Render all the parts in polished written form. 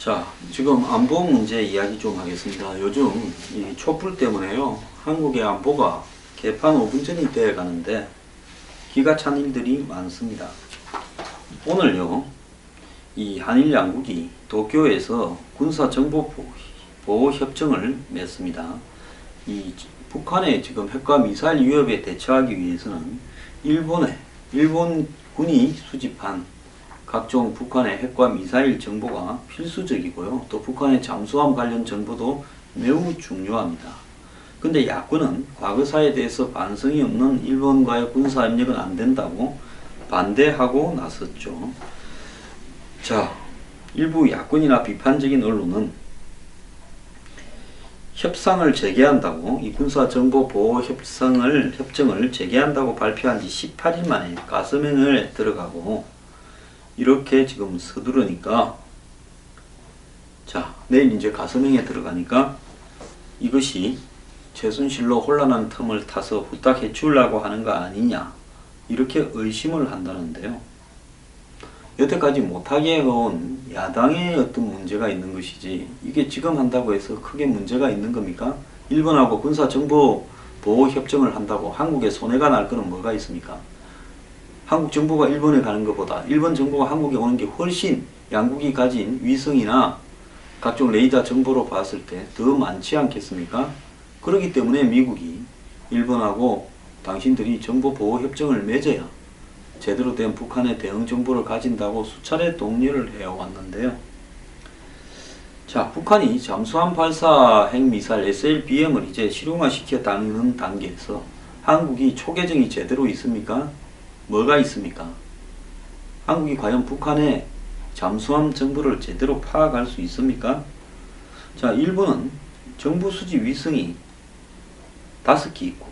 자, 지금 안보 문제 이야기 좀 하겠습니다. 요즘 이 촛불 때문에요. 한국의 안보가 개판 5분 전이 되어 가는데 기가 찬 일들이 많습니다. 오늘요, 이 한일 양국이 도쿄에서 군사정보보호협정을 맺습니다. 이 북한의 지금 핵과 미사일 위협에 대처하기 위해서는 일본군이 수집한 각종 북한의 핵과 미사일 정보가 필수적이고요. 또 북한의 잠수함 관련 정보도 매우 중요합니다. 근데 야권은 과거사에 대해서 반성이 없는 일본과의 군사협력은 안 된다고 반대하고 나섰죠. 자, 일부 야권이나 비판적인 언론은 협상을 재개한다고, 이 군사정보보호협정을 재개한다고 발표한 지 18일 만에 가서명을 들어가고 이렇게 지금 서두르니까, 자, 내일 이제 가서명에 들어가니까 이것이 최순실로 혼란한 틈을 타서 후딱 해치우려고 하는 거 아니냐, 이렇게 의심을 한다는데요. 여태까지 못하게 해온 야당의 어떤 문제가 있는 것이지, 이게 지금 한다고 해서 크게 문제가 있는 겁니까? 일본하고 군사정보보호협정을 한다고 한국에 손해가 날 거는 뭐가 있습니까? 한국 정보가 일본에 가는 것보다 일본 정보가 한국에 오는 게 훨씬 양국이 가진 위성이나 각종 레이더 정보로 봤을 때 더 많지 않겠습니까? 그렇기 때문에 미국이 일본하고 당신들이 정보보호협정을 맺어야 제대로 된 북한의 대응 정보를 가진다고 수차례 독려를 해왔는데요. 자, 북한이 잠수함 발사 핵미사일 SLBM을 이제 실용화시켰다는 단계에서 한국이 초계정이 제대로 있습니까? 뭐가 있습니까? 한국이 과연 북한의 잠수함 정보를 제대로 파악할 수 있습니까? 자, 일본은 정보 수집 위성이 5기 있고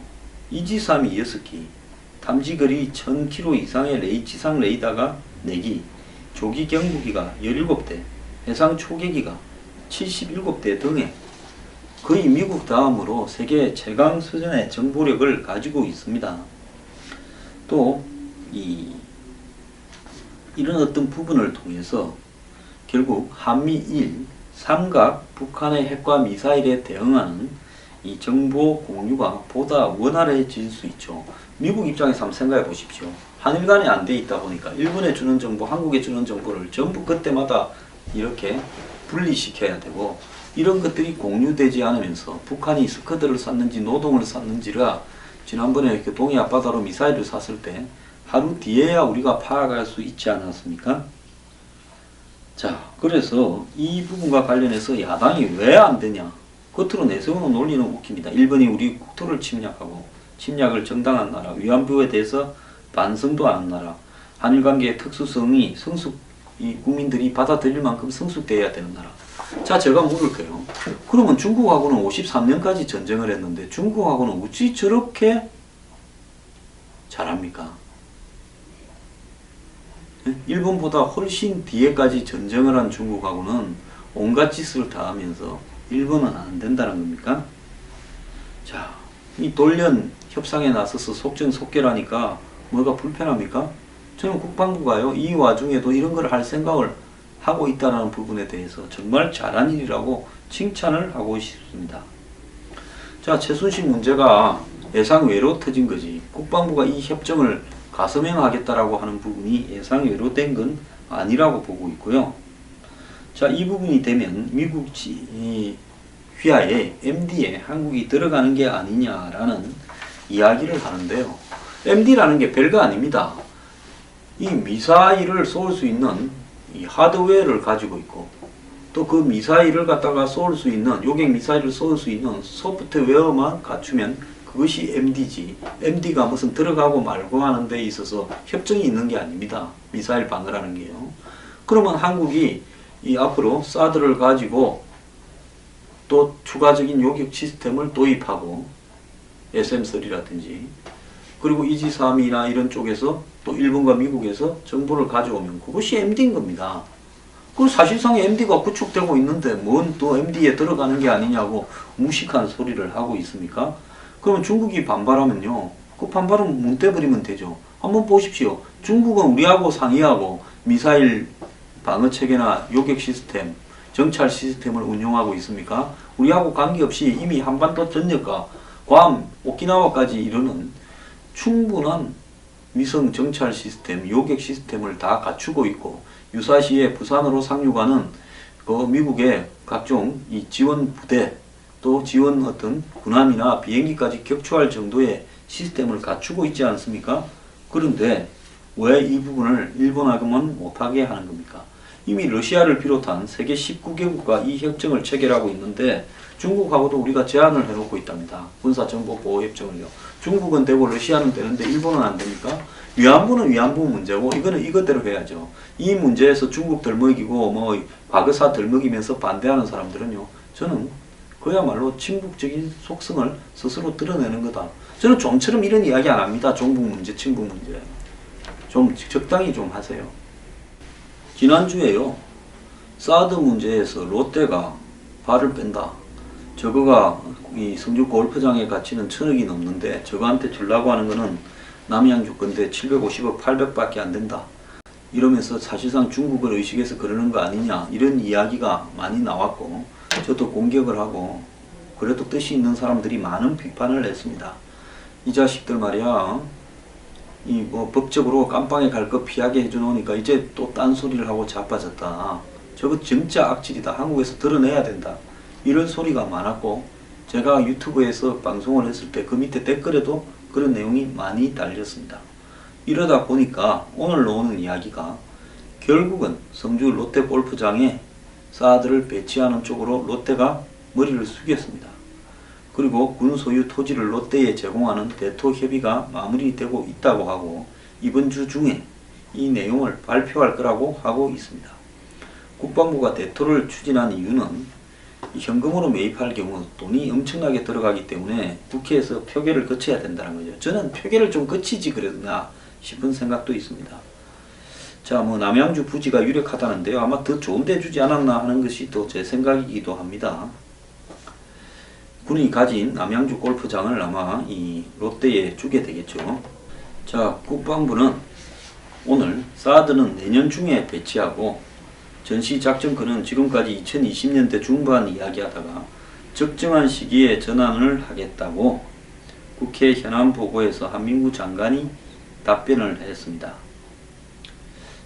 이지삼이 6기, 탐지거리 1000km 이상의 지상 레이더가 4기, 조기 경보기가 17대, 해상 초계기가 77대 등의 거의 미국 다음으로 세계 최강 수준의 정보력을 가지고 있습니다. 또 이런 어떤 부분을 통해서 결국 한미일 삼각 북한의 핵과 미사일에 대응하는 이 정보 공유가 보다 원활해질 수 있죠. 미국 입장에서 한번 생각해 보십시오. 한일 간에 안 돼 있다 보니까 일본에 주는 정보, 한국에 주는 정보를 전부 그때마다 이렇게 분리시켜야 되고, 이런 것들이 공유되지 않으면서 북한이 스커드를 쐈는지 노동을 쐈는지가 지난번에 동해 앞바다로 미사일을 쐈을 때 하루 뒤에야 우리가 파악할 수 있지 않았습니까? 자, 그래서 이 부분과 관련해서 야당이 왜 안 되냐, 겉으로 내세우는 논리는 웃깁니다. 일본이 우리 국토를 침략하고 침략을 정당한 나라, 위안부에 대해서 반성도 안 하는 나라, 한일관계의 특수성이 이 국민들이 받아들일 만큼 성숙되어야 되는 나라. 자, 제가 물을게요. 그러면 중국하고는 53년까지 전쟁을 했는데 중국하고는 어찌 저렇게 잘합니까? 일본보다 훨씬 뒤에까지 전쟁을 한 중국하고는 온갖 짓을 다 하면서 일본은 안 된다는 겁니까? 자, 이 돌연 협상에 나서서 속전속결하니까 뭐가 불편합니까? 저는 국방부가요, 이 와중에도 이런 걸 할 생각을 하고 있다는 부분에 대해서 정말 잘한 일이라고 칭찬을 하고 싶습니다. 자, 최순실 문제가 예상외로 터진 거지, 국방부가 이 협정을 가서명하겠다라고 하는 부분이 예상외로 된 건 아니라고 보고 있고요. 자, 이 부분이 되면 미국 휘하에 MD에 한국이 들어가는 게 아니냐라는 이야기를 하는데요. MD라는 게 별거 아닙니다. 이 미사일을 쏠 수 있는 이 하드웨어를 가지고 있고, 또 그 미사일을 갖다가 쏠 수 있는, 요격 미사일을 쏠 수 있는 소프트웨어만 갖추면 그것이 MD지, MD가 무슨 들어가고 말고 하는 데 있어서 협정이 있는 게 아닙니다. 미사일 방어라는 게요. 그러면 한국이 이 앞으로 사드를 가지고 또 추가적인 요격 시스템을 도입하고, SM3라든지, 그리고 이지삼이나 이런 쪽에서 또 일본과 미국에서 정보를 가져오면 그것이 MD인 겁니다. 그 사실상 MD가 구축되고 있는데 뭔 또 MD에 들어가는 게 아니냐고 무식한 소리를 하고 있습니까? 그러면 중국이 반발하면요, 그 반발은 문 떼버리면 되죠. 한번 보십시오. 중국은 우리하고 상의하고 미사일 방어 체계나 요격 시스템 정찰 시스템을 운용하고 있습니까? 우리하고 관계없이 이미 한반도 전역과 괌, 오키나와까지 이르는 충분한 위성 정찰 시스템, 요격 시스템을 다 갖추고 있고, 유사시에 부산으로 상륙하는 그 미국의 각종 이 지원 부대, 또 지원 어떤 군함이나 비행기까지 격추할 정도의 시스템을 갖추고 있지 않습니까? 그런데 왜 이 부분을 일본하고만 못하게 하는 겁니까? 이미 러시아를 비롯한 세계 19개국과 이 협정을 체결하고 있는데 중국하고도 우리가 제한을 해놓고 있답니다. 군사정보보호협정을요. 중국은 되고 러시아는 되는데 일본은 안 됩니까? 위안부는 위안부 문제고 이거는 이것대로 해야죠. 이 문제에서 중국 덜먹이고 뭐 과거사 덜먹이면서 반대하는 사람들은요. 저는 그야말로 친북적인 속성을 스스로 드러내는 거다. 저는 좀처럼 이런 이야기 안 합니다. 종북 문제, 친북 문제. 좀 적당히 좀 하세요. 지난주에요. 사드 문제에서 롯데가 발을 뺀다. 저거가 이 성주 골프장의 가치는 1,000억이 넘는데 저거한테 주려고 하는 거는 남양주 건데 750억, 800밖에 안 된다. 이러면서 사실상 중국을 의식해서 그러는 거 아니냐 이런 이야기가 많이 나왔고 저도 공격을 하고 그래도 뜻이 있는 사람들이 많은 비판을 했습니다. 이 자식들 말이야. 이 뭐 법적으로 깜빵에 갈 거 피하게 해주놓으니까 이제 또 딴소리를 하고 자빠졌다. 저거 진짜 악질이다. 한국에서 드러내야 된다. 이런 소리가 많았고 제가 유튜브에서 방송을 했을 때 그 밑에 댓글에도 그런 내용이 많이 달렸습니다. 이러다 보니까 오늘 나오는 이야기가 결국은 성주 롯데 골프장에 사드를 배치하는 쪽으로 롯데가 머리를 숙였습니다. 그리고 군 소유 토지를 롯데에 제공하는 대토 협의가 마무리되고 있다고 하고 이번 주 중에 이 내용을 발표할 거라고 하고 있습니다. 국방부가 대토를 추진한 이유는 현금으로 매입할 경우 돈이 엄청나게 들어가기 때문에 국회에서 표결을 거쳐야 된다는 거죠. 저는 표결을 좀 거치지 그랬나 싶은 생각도 있습니다. 자, 뭐 남양주 부지가 유력하다는데요. 아마 더 좋은 데 주지 않았나 하는 것이 또 제 생각이기도 합니다. 군이 가진 남양주 골프장을 아마 이 롯데에 주게 되겠죠. 자, 국방부는 오늘 사드는 내년 중에 배치하고 전시작전권은 지금까지 2020년대 중반 이야기하다가 적정한 시기에 전환을 하겠다고 국회 현안 보고에서 한민구 장관이 답변을 했습니다.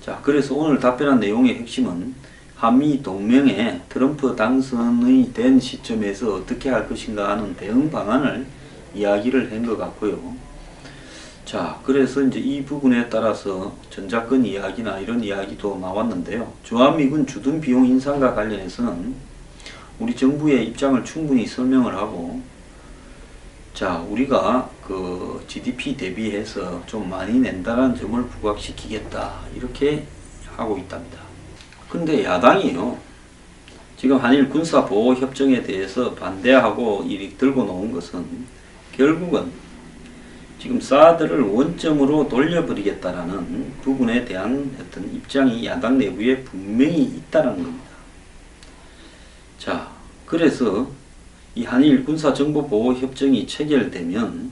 자, 그래서 오늘 답변한 내용의 핵심은 한미 동맹에 트럼프 당선이 된 시점에서 어떻게 할 것인가 하는 대응 방안을 이야기를 한 것 같고요. 자, 그래서 이제 이 부분에 따라서 전작권 이야기나 이런 이야기도 나왔는데요. 주한미군 주둔 비용 인상과 관련해서는 우리 정부의 입장을 충분히 설명을 하고, 자, 우리가 그 GDP 대비해서 좀 많이 낸다는 점을 부각시키겠다. 이렇게 하고 있답니다. 근데 야당이요. 지금 한일 군사보호협정에 대해서 반대하고 이리 들고 놓은 것은 결국은 지금 사드를 원점으로 돌려버리겠다라는 부분에 대한 어떤 입장이 야당 내부에 분명히 있다는 겁니다. 자, 그래서 이 한일 군사정보보호협정이 체결되면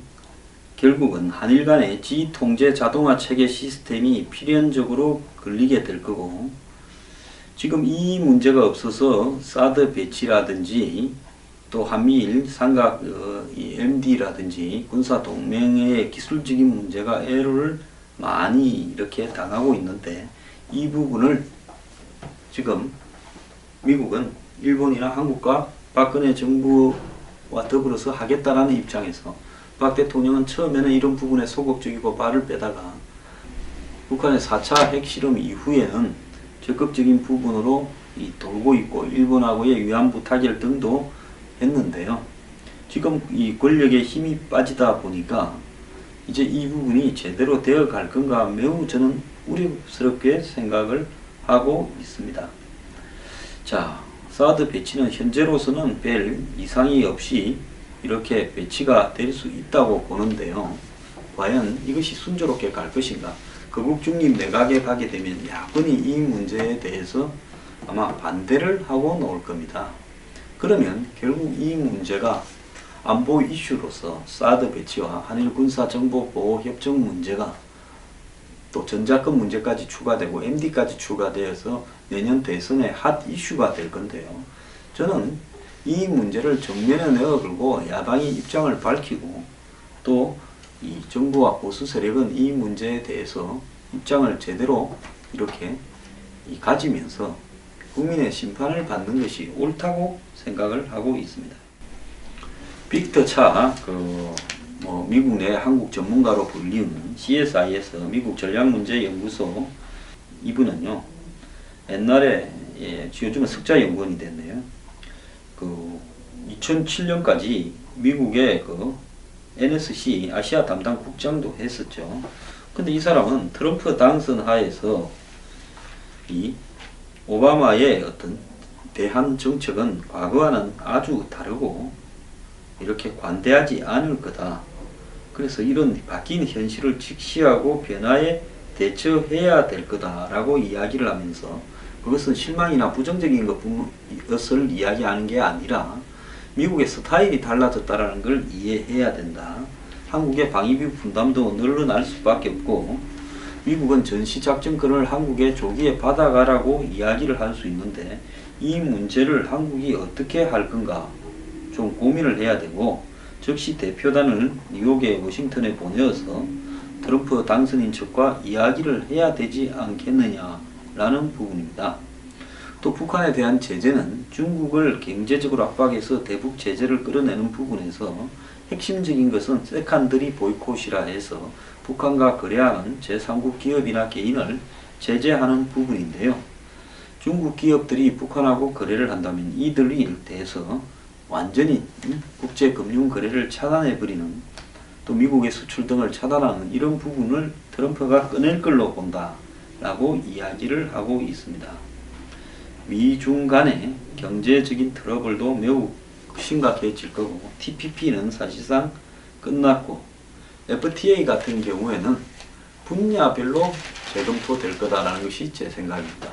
결국은 한일 간의 지통제 자동화 체계 시스템이 필연적으로 걸리게 될 거고, 지금 이 문제가 없어서 사드 배치라든지 또 한미일 삼각 MD라든지 군사동맹의 기술적인 문제가 애로를 많이 이렇게 당하고 있는데 이 부분을 지금 미국은 일본이나 한국과 박근혜 정부와 더불어서 하겠다라는 입장에서 박 대통령은 처음에는 이런 부분에 소극적이고 발을 빼다가 북한의 4차 핵실험 이후에는 적극적인 부분으로 돌고 있고 일본하고의 위안부 타결 등도 했는데요. 지금 이 권력에 힘이 빠지다 보니까 이제 이 부분이 제대로 되어 갈 건가 매우 저는 우려스럽게 생각을 하고 있습니다. 자, 사드 배치는 현재로서는 별 이상이 없이 이렇게 배치가 될 수 있다고 보는데요. 과연 이것이 순조롭게 갈 것인가? 거국 중립 내각에 가게 되면 야권이 이 문제에 대해서 아마 반대를 하고 나올 겁니다. 그러면 결국 이 문제가 안보 이슈로서 사드 배치와 한일 군사정보보호협정 문제가 또 전자권 문제까지 추가되고 MD까지 추가되어서 내년 대선의 핫 이슈가 될 건데요. 저는 이 문제를 정면에 내어들고 야당이 입장을 밝히고 또 이 정부와 보수 세력은 이 문제에 대해서 입장을 제대로 이렇게 가지면서 국민의 심판을 받는 것이 옳다고 생각을 하고 있습니다. 빅터 차, 미국 내 한국 전문가로 불리우는 CSIS 미국 전략문제연구소 이분은요, 옛날에 요즘은 석자연구원이 됐네요. 2007년까지 미국의 NSC 아시아 담당 국장도 했었죠. 근데 이 사람은 트럼프 당선 하에서 이 오바마의 어떤 대한 정책은 과거와는 아주 다르고 이렇게 관대하지 않을 거다. 그래서 이런 바뀐 현실을 직시하고 변화에 대처해야 될 거다라고 이야기를 하면서 그것은 실망이나 부정적인 것을 이야기하는 게 아니라 미국의 스타일이 달라졌다는 걸 이해해야 된다. 한국의 방위비 분담도 늘어날 수밖에 없고 미국은 전시작전권을 한국에 조기에 받아가라고 이야기를 할 수 있는데 이 문제를 한국이 어떻게 할 건가 좀 고민을 해야 되고 즉시 대표단을 뉴욕에 워싱턴에 보내어서 트럼프 당선인 측과 이야기를 해야 되지 않겠느냐라는 부분입니다. 또 북한에 대한 제재는 중국을 경제적으로 압박해서 대북 제재를 끌어내는 부분에서 핵심적인 것은 세컨더리 보이콧이라 해서 북한과 거래하는 제3국 기업이나 개인을 제재하는 부분인데요. 중국 기업들이 북한하고 거래를 한다면 이들에 대해서 완전히 국제금융 거래를 차단해버리는 또 미국의 수출 등을 차단하는 이런 부분을 트럼프가 꺼낼 걸로 본다라고 이야기를 하고 있습니다. 미중 간의 경제적인 트러블도 매우 심각해질 거고 TPP는 사실상 끝났고 FTA 같은 경우에는 분야별로 재검토될 거다라는 것이 제 생각입니다.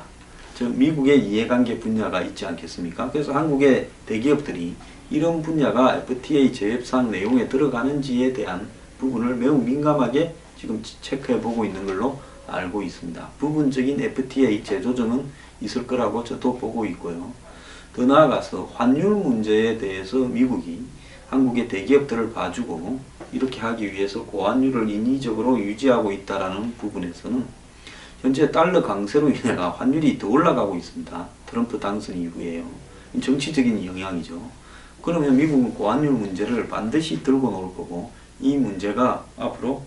즉 미국의 이해관계 분야가 있지 않겠습니까? 그래서 한국의 대기업들이 이런 분야가 FTA 재협상 내용에 들어가는지에 대한 부분을 매우 민감하게 지금 체크해 보고 있는 걸로 알고 있습니다. 부분적인 FTA 재조정은 있을 거라고 저도 보고 있고요. 더 나아가서 환율 문제에 대해서 미국이 한국의 대기업들을 봐주고 이렇게 하기 위해서 고환율을 인위적으로 유지하고 있다는 부분에서는 현재 달러 강세로 인해가 환율이 더 올라가고 있습니다. 트럼프 당선 이후에요. 정치적인 영향이죠. 그러면 미국은 고환율 문제를 반드시 들고 나올 거고 이 문제가 앞으로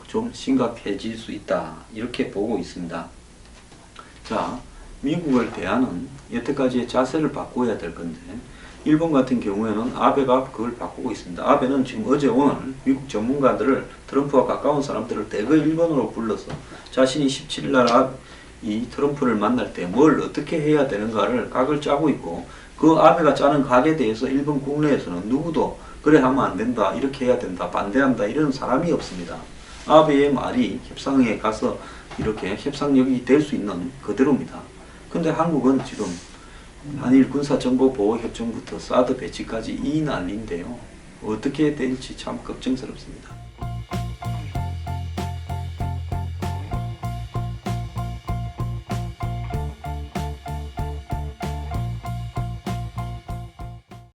좀 심각해질 수 있다. 이렇게 보고 있습니다. 자, 미국을 대하는 여태까지의 자세를 바꿔야 될 건데 일본 같은 경우에는 아베가 그걸 바꾸고 있습니다. 아베는 지금 어제 오늘 미국 전문가들을 트럼프와 가까운 사람들을 대거 일본으로 불러서 자신이 17일날 이 트럼프를 만날 때 뭘 어떻게 해야 되는가를 각을 짜고 있고 그 아베가 짜는 각에 대해서 일본 국내에서는 누구도 그래 하면 안 된다, 이렇게 해야 된다, 반대한다 이런 사람이 없습니다. 아베의 말이 협상에 가서 이렇게 협상력이 될 수 있는 그대로입니다. 근데 한국은 지금 한일 군사정보보호협정부터 사드 배치까지 이 난리인데요. 어떻게 될지 참 걱정스럽습니다.